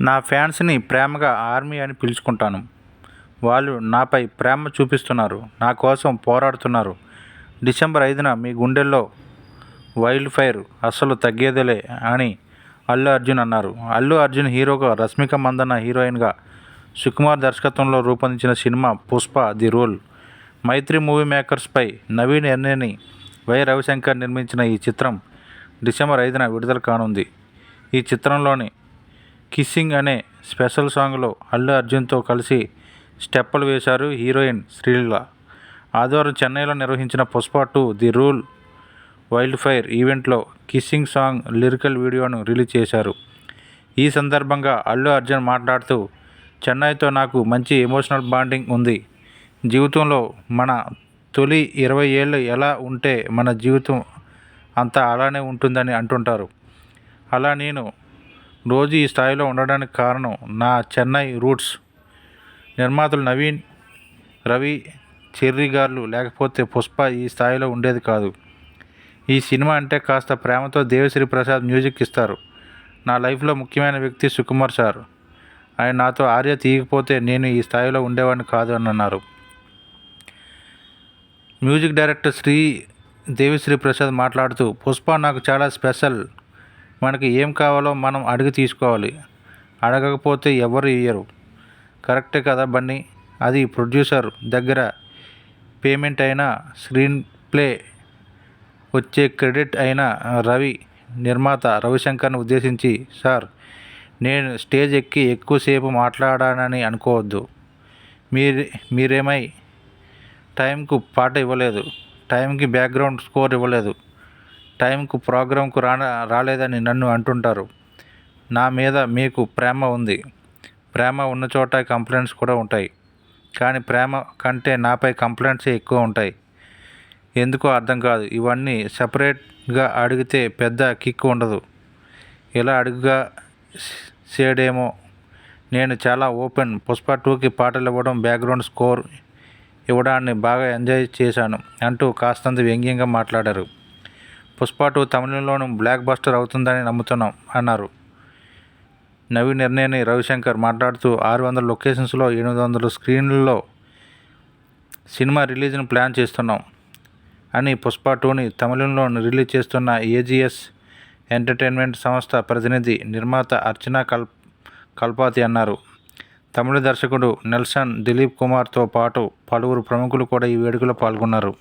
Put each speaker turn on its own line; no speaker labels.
నా ఫ్యాన్స్ని ప్రేమగా ఆర్మీ అని పిలుచుకుంటాను. వాళ్ళు నాపై ప్రేమ చూపిస్తున్నారు, నా కోసం పోరాడుతున్నారు. డిసెంబర్ 5న మీ గుండెల్లో వైల్డ్ ఫైర్ అస్సలు తగ్గేదేలే అని అల్లు అర్జున్ అన్నారు. అల్లు అర్జున్ హీరోగా, రష్మిక మందన్న హీరోయిన్గా సుకుమార్ దర్శకత్వంలో రూపొందించిన సినిమా Pushpa the rule. Mythri movie మేకర్స్పై నవీన్ ఎర్నేని, వై రవిశంకర్ నిర్మించిన ఈ చిత్రం డిసెంబర్ 5న విడుదల కానుంది. ఈ చిత్రంలోని కిస్సింగ్ అనే స్పెషల్ సాంగ్లో అల్లు అర్జున్తో కలిసి స్టెప్పులు వేశారు హీరోయిన్ శ్రీలీల. ఆదివారం చెన్నైలో నిర్వహించిన Pushpa 2 the rule wild fire ఈవెంట్లో కిస్సింగ్ సాంగ్ లిరికల్ వీడియోను రిలీజ్ చేశారు. ఈ సందర్భంగా అల్లు అర్జున్ మాట్లాడుతూ, చెన్నైతో నాకు మంచి ఎమోషనల్ బాండింగ్ ఉంది. జీవితంలో మన తొలి 20 ఏళ్ళు ఎలా ఉంటే మన జీవితం అంతా అలానే ఉంటుందని అంటుంటారు. అలా నేను రోజు ఈ స్థాయిలో ఉండడానికి కారణం నా చెన్నై రూట్స్. నిర్మాతలు నవీన్, రవి, చెర్రీ గారు లేకపోతే పుష్ప ఈ స్థాయిలో ఉండేది కాదు. ఈ సినిమా అంటే కాస్త ప్రేమతో దేవిశ్రీ ప్రసాద్ మ్యూజిక్ ఇస్తారు. నా లైఫ్లో ముఖ్యమైన వ్యక్తి సుకుమార్ సార్. ఆయన నాతో ఆర్య తీయకపోతే నేను ఈ స్థాయిలో ఉండేవాడిని కాదు అని అన్నారు. మ్యూజిక్ డైరెక్టర్ దేవిశ్రీ ప్రసాద్ మాట్లాడుతూ, పుష్ప నాకు చాలా స్పెషల్. మనకి ఏం కావాలో మనం అడిగి తీసుకోవాలి. అడగకపోతే ఎవరు ఇయ్యరు. కరెక్టే కదా బన్నీ. అది ప్రొడ్యూసర్ దగ్గర పేమెంట్ అయినా, స్క్రీన్ ప్లే వచ్చే క్రెడిట్ అయినా రవి, నిర్మాత రవిశంకర్ని ఉద్దేశించి, సార్ నేను స్టేజ్ ఎక్కి ఎక్కువసేపు మాట్లాడానని అనుకోవద్దు. మీరేమై టైంకు పాట ఇవ్వలేదు, టైంకి బ్యాక్గ్రౌండ్ స్కోర్ ఇవ్వలేదు, టైంకు ప్రోగ్రాంకు రాలేదని నన్ను అంటుంటారు. నా మీద మీకు ప్రేమ ఉంది. ప్రేమ ఉన్న చోట కంప్లైంట్స్ కూడా ఉంటాయి. కానీ ప్రేమ కంటే నాపై కంప్లైంట్సే ఎక్కువ ఉంటాయి. ఎందుకో అర్థం కాదు. ఇవన్నీ సపరేట్గా అడిగితే పెద్ద కిక్ ఉండదు. ఇలా అడుగుగా సేడేమో. నేను చాలా ఓపెన్. పుష్ప 2కి పాటలు ఇవ్వడం, బ్యాక్గ్రౌండ్ స్కోర్ ఇవ్వడాన్ని బాగా ఎంజాయ్ చేశాను అంటూ కాస్తంత వ్యంగ్యంగా మాట్లాడారు. పుష్ప 2 తమిళంలోనూ బ్లాక్ బస్టర్ అవుతుందని నమ్ముతున్నాం అన్నారు. నవీన్ ఎర్నేని, రవిశంకర్ మాట్లాడుతూ, 600 లొకేషన్స్లో 800 స్క్రీన్లలో సినిమా రిలీజ్ను ప్లాన్ చేస్తున్నాం అని పుష్ప 2ని తమిళంలో రిలీజ్ చేస్తున్న ఏజిఎస్ ఎంటర్టైన్మెంట్ సంస్థ ప్రతినిధి, నిర్మాత అర్చనా కల్పాతి అన్నారు. తమిళ దర్శకుడు నెల్సన్ దిలీప్ కుమార్తో పాటు పలువురు ప్రముఖులు కూడా ఈ వేడుకలో పాల్గొన్నారు.